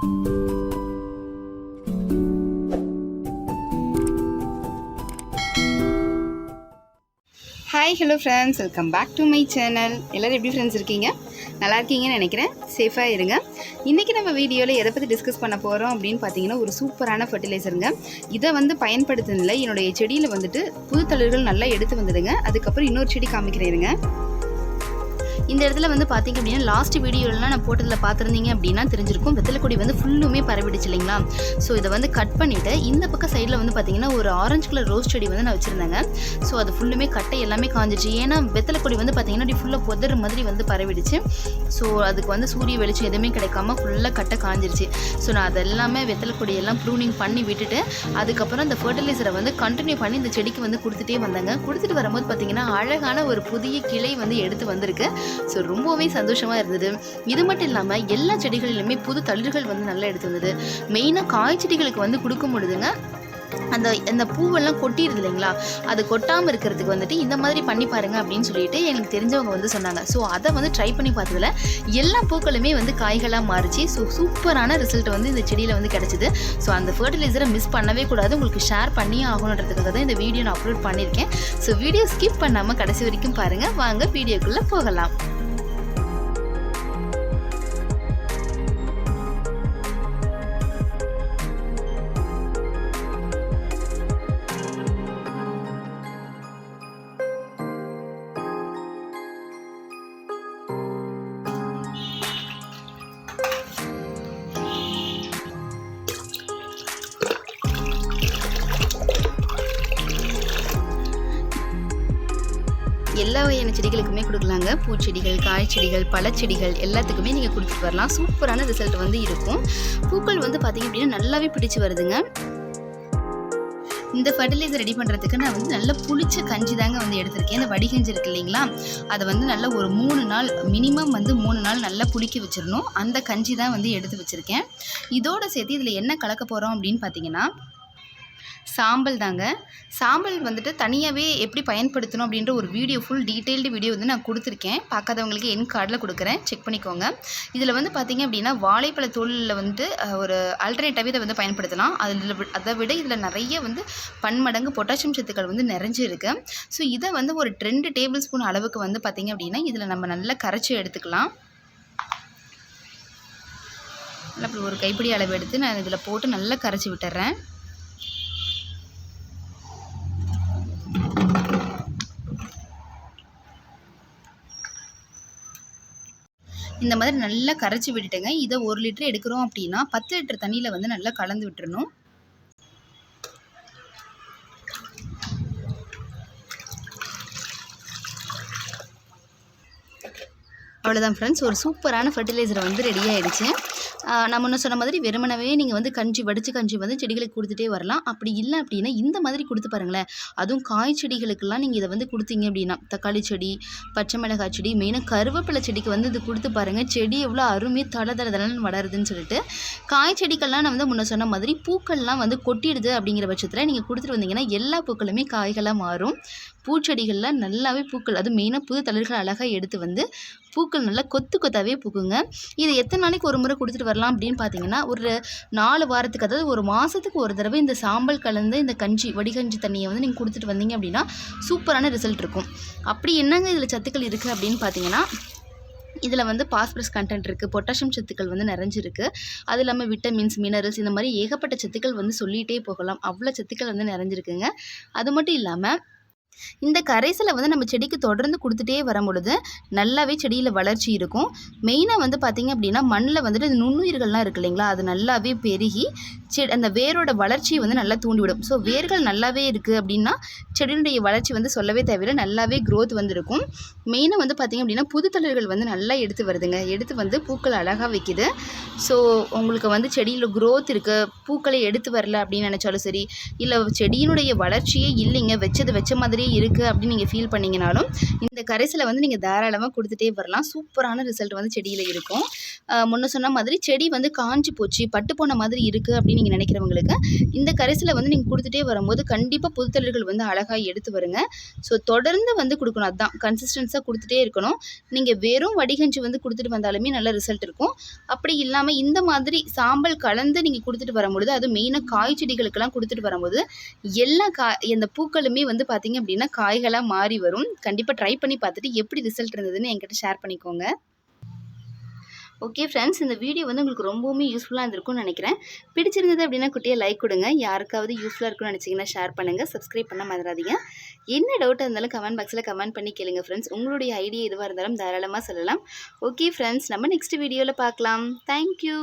Hi hello friends, welcome back to my channel. எல்லோரும் எப்படி friends இருக்கீங்க? நல்லா இருக்கீங்கன்னு நினைக்கிறேன். சேஃபாக இருங்க. இன்றைக்கி நம்ம வீடியோவில் எதை பற்றி டிஸ்கஸ் பண்ண போகிறோம் அப்படின்னு பார்த்தீங்கன்னா, ஒரு சூப்பரான ஃபர்டிலைசருங்க. இதை பயன்படுத்துனதில் என்னுடைய செடியில் புது தளிர்கள் நல்லா எடுத்து வந்ததுங்க. அதுக்கப்புறம் இன்னொரு செடி காமிக்கிறேருங்க. இந்த இடத்துல பார்த்தீங்க அப்படின்னா, லாஸ்ட் வீடியோலாம் நான் போட்டதில் பார்த்துருந்தீங்க அப்படின்னா தெரிஞ்சிருக்கும். வெத்தலை கொடி ஃபுல்லுமே பரவிடுச்சு இல்லைங்களா? ஸோ இதை கட் பண்ணிவிட்டு இந்த பக்கம் சைடில் பார்த்தீங்கன்னா ஒரு ஆரஞ்சு கலர் ரோஸ் செடி நான் வச்சுருந்தேங்க. ஸோ அது ஃபுல்லுமே கட்டை எல்லாமே காஞ்சிச்சு. ஏன்னா வெத்தலை கொடி பார்த்தீங்கன்னா அப்படி ஃபுல்லாக புதர் மாதிரி பரவிடுச்சு. ஸோ அதுக்கு சூரிய வெளிச்சம் எதுவுமே கிடைக்காம ஃபுல்லாக கட்டை காஞ்சிருச்சு. ஸோ நான் அதெல்லாமே வெத்தலை கொடியெல்லாம் ப்ரூனிங் பண்ணி விட்டுட்டு அதுக்கப்புறம் அந்த ஃபர்டிலைசரை கண்டினியூ பண்ணி இந்த செடிக்கு கொடுத்துட்டே வந்தாங்க. கொடுத்துட்டு வரும்போது பார்த்தீங்கன்னா அழகான ஒரு புதிய கிளை எடுத்து வந்திருக்கு. ஸோ ரொம்பவே சந்தோஷமாக இருந்தது. இது மட்டும் இல்லாமல் எல்லா செடிகளிலுமே புது தளிர்கள் நல்லா எடுத்து வந்தது. மெயினாக காய் செடிகளுக்கு கொடுக்கும் பொழுதுங்க அந்த பூவெல்லாம் கொட்டிடுது இல்லைங்களா? அது கொட்டாமல் இருக்கிறதுக்கு இந்த மாதிரி பண்ணி பாருங்க அப்படின்னு சொல்லிட்டு எனக்கு தெரிஞ்சவங்க சொன்னாங்க. ஸோ அதை ட்ரை பண்ணி பார்த்ததில் எல்லா பூக்களுமே காய்களாக மாறிச்சு. ஸோ சூப்பரான ரிசல்ட் இந்த செடியில் கிடச்சிது. ஸோ அந்த ஃபர்டிலைசரை மிஸ் பண்ணவே கூடாது. உங்களுக்கு ஷேர் பண்ணியே ஆகணுன்றதுக்காக தான் இந்த வீடியோ நான் அப்லோட் பண்ணியிருக்கேன். ஸோ வீடியோ ஸ்கிப் பண்ணாமல் கடைசி வரைக்கும் பாருங்கள். வாங்க வீடியோக்குள்ளே போகலாம். எல்லா வகையான செடிகளுக்குமே கொடுக்கலாங்க. பூச்செடிகள், காய்ச்செடிகள், பழச்செடிகள் எல்லாத்துக்குமே நீங்கள் கொடுத்துட்டு வரலாம். சூப்பரான ரிசல்ட் இருக்கும். பூக்கள் பார்த்தீங்க அப்படின்னா நல்லாவே பிடிச்சி வருதுங்க. இந்த ஃபர்டிலைசர் ரெடி பண்ணுறதுக்கு நான் நல்ல புளிச்ச கஞ்சி தாங்க எடுத்திருக்கேன். இந்த வடிகஞ்சி இருக்கு இல்லைங்களா? அதை நல்லா ஒரு 3 நாள் மினிமம் 3 நாள் நல்லா புளிக்க வச்சிடணும். அந்த கஞ்சி தான் எடுத்து வச்சுருக்கேன். இதோட சேர்த்து இதில் என்ன கலக்க போகிறோம் அப்படின்னு பார்த்தீங்கன்னா, சாம்பல் தாங்க. சாம்பல் தனியாகவே எப்படி பயன்படுத்தணும் அப்படின்ற ஒரு வீடியோ, ஃபுல் டீட்டெயில்டு வீடியோ நான் கொடுத்துருக்கேன். பார்க்காதவங்களுக்கு என் கார்டில் கொடுக்குறேன், செக் பண்ணிக்கோங்க. இதில் பார்த்தீங்க அப்படின்னா வாழைப்பழ தோலில் ஒரு ஆல்டர்னேட்டாகவே இதை பயன்படுத்தலாம். அதை விட இதில் நிறைய பன்மடங்கு பொட்டாசியம் சத்துக்கள் நிறைஞ்சு இருக்குது. ஸோ இதை ஒரு 2 டேபிள் ஸ்பூன் அளவுக்கு பார்த்தீங்க அப்படின்னா இதில் நம்ம நல்லா கரைச்சி எடுத்துக்கலாம். அப்படி ஒரு கைப்பிடி அளவு எடுத்து நான் இதில் போட்டு நல்லா கரைச்சி விட்டுறேன். இந்த மாதிரி நல்லா கரைச்சி விட்டுட்டேங்க. இதை 1 லிட்டர் எடுக்கிறோம் அப்படின்னா 10 லிட்டர் தண்ணியில் நல்லா கலந்து விட்டுறணும். அவ்வளோதான் ஃப்ரெண்ட்ஸ், ஒரு சூப்பரான ஃபர்டிலைசர் ரெடி ஆகிடுச்சு. நான் முன்ன சொன்ன மாதிரி வெறுமனவே நீங்கள் கஞ்சி வடித்து கஞ்சி செடிகளுக்கு கொடுத்துட்டே வரலாம். அப்படி இல்லை அப்படின்னா இந்த மாதிரி கொடுத்து பாருங்களேன். அதுவும் காய் செடிகளுக்கெல்லாம் நீங்கள் இதை கொடுத்தீங்க அப்படின்னா, தக்காளி செடி, பச்சை மிளகாய் செடி, மெயினாக கருவேப்பிலை செடிக்கு இது கொடுத்து பாருங்கள். செடி எவ்வளோ அருமையாக தளதளன்னு வளருதுன்னு சொல்லிட்டு. காய் செடிக்கெல்லாம் நான் முன்ன சொன்ன மாதிரி பூக்கள்லாம் கொட்டிடுது அப்படிங்கிற பட்சத்தில் நீங்கள் கொடுத்துட்டு வந்தீங்கன்னா எல்லா பூக்களுமே காய்களாக மாறும். பூச்செடிகளில் நல்லாவே பூக்கள், அது மெயினாக புது தளிர்கள் அழகாக எடுத்து பூக்கள் நல்லா கொத்து கொத்தாவே பூக்குங்க. இது எத்தனை நாளைக்கு ஒரு முறை கொடுத்துட்டு வரலாம் அப்படின்னு பார்த்தீங்கன்னா, ஒரு 4 வாரத்துக்கு, அதாவது ஒரு மாதத்துக்கு ஒரு தடவை இந்த சாம்பல் கலந்து இந்த கஞ்சி, வடிகஞ்சி தண்ணியை நீங்கள் கொடுத்துட்டு வந்தீங்க அப்படின்னா சூப்பரான ரிசல்ட் இருக்கும். அப்படி என்னங்க இதில் சத்துக்கள் இருக்குது அப்படின்னு பார்த்தீங்கன்னா, இதில் பாஸ்பரஸ் கண்டென்ட் இருக்குது, பொட்டாசியம் சத்துக்கள் நிறைஞ்சிருக்கு. அது இல்லாமல் விட்டமின்ஸ், மினரல்ஸ், இந்த மாதிரி ஏகப்பட்ட சத்துக்கள் சொல்லிகிட்டே போகலாம். அவ்வளோ சத்துக்கள் நிறைஞ்சிருக்குங்க. அது மட்டும் இல்லாமல் இந்த கரைசலை நம்ம செடிக்கு தொடர்ந்து கொடுத்துட்டே வரும் பொழுது நல்லாவே செடியில் வளர்ச்சி இருக்கும். மெயினாக பார்த்தீங்க அப்படின்னா மண்ணில் இந்த நுண்ணுயிர்கள்லாம் இருக்குது இல்லைங்களா? அது நல்லாவே பெருகி அந்த வேரோட வளர்ச்சியை நல்லா தூண்டிவிடும். ஸோ வேர்கள் நல்லாவே இருக்குது அப்படின்னா செடியினுடைய வளர்ச்சி சொல்லவே தேவையில்லை, நல்லாவே க்ரோத் இருக்கும். மெயினாக பார்த்தீங்க அப்படின்னா புது தளிர்கள் நல்லா எடுத்து வருதுங்க. எடுத்து பூக்கள் அழகாக வைக்குது. ஸோ உங்களுக்கு செடியில் க்ரோத் இருக்குது, பூக்களை எடுத்து வரல அப்படின்னு நினச்சாலும் சரி, இல்லை செடியினுடைய வளர்ச்சியே இல்லைங்க, வச்சது வச்ச மாதிரி மாதிரி இருக்குது அப்படின்னு நீங்கள் ஃபீல் பண்ணிங்கனாலும் இந்த கரைசலை வந்து நீங்கள் தாராளமாக கொடுத்துட்டே வரலாம். சூப்பரான ரிசல்ட் வந்து செடியில் இருக்கும். முன்ன சொன்ன மாதிரி செடி வந்து காஞ்சி போச்சு, பட்டு போன மாதிரி இருக்குது அப்படின்னு நீங்கள் நினைக்கிறவங்களுக்கு இந்த கரைசலை வந்து நீங்கள் கொடுத்துட்டே வரும்போது கண்டிப்பாக புதுத்தளிர்கள் வந்து அழகாக எடுத்து வருங்க. ஸோ தொடர்ந்து வந்து கொடுக்கணும், அதுதான் கன்சிஸ்டன்ஸாக கொடுத்துட்டே இருக்கணும். நீங்கள் வெறும் வடிகஞ்சி வந்து கொடுத்துட்டு வந்தாலுமே நல்ல ரிசல்ட் இருக்கும். அப்படி இல்லாமல் இந்த மாதிரி சாம்பல் கலந்து நீங்கள் கொடுத்துட்டு வரும்பொழுது, அதுவும் மெயினாக காய் செடிகளுக்கெல்லாம் கொடுத்துட்டு வரும்போது எல்லா இந்த பூக்களுமே வந்து பார்த்தீங்க அப்படின்னா காய்களாக மாறி வரும். கண்டிப்பாக ட்ரை பண்ணி பார்த்துட்டு எப்படி ரிசல்ட் இருந்ததுன்னு என்கிட்ட ஷேர் பண்ணிக்கோங்க. ஓகே ஃப்ரெண்ட்ஸ், இந்த வீடியோ வந்து உங்களுக்கு ரொம்பவுமே யூஸ்ஃபுல்லாக இருந்திருக்கும்னு நினைக்கிறேன். பிடிச்சிருந்தது அப்படின்னா குட்டியாக லைக் கொடுங்க. யாருக்காவது யூஸ்ஃபுல்லாக இருக்குன்னு நினச்சிங்கன்னா ஷேர் பண்ணுங்கள். சப்ஸ்கிரைப் பண்ண மறந்துடாதீங்க. என்ன டவுட்டாக இருந்தாலும் கமெண்ட் பாக்ஸில் கமெண்ட் பண்ணி கேளுங்க ஃப்ரெண்ட்ஸ். உங்களுடைய ஐடியா எதுவாக இருந்தாலும் தாராளமாக சொல்லலாம். ஓகே ஃப்ரெண்ட்ஸ், நம்ம நெக்ஸ்ட் வீடியோவில் பார்க்கலாம். தேங்க்யூ.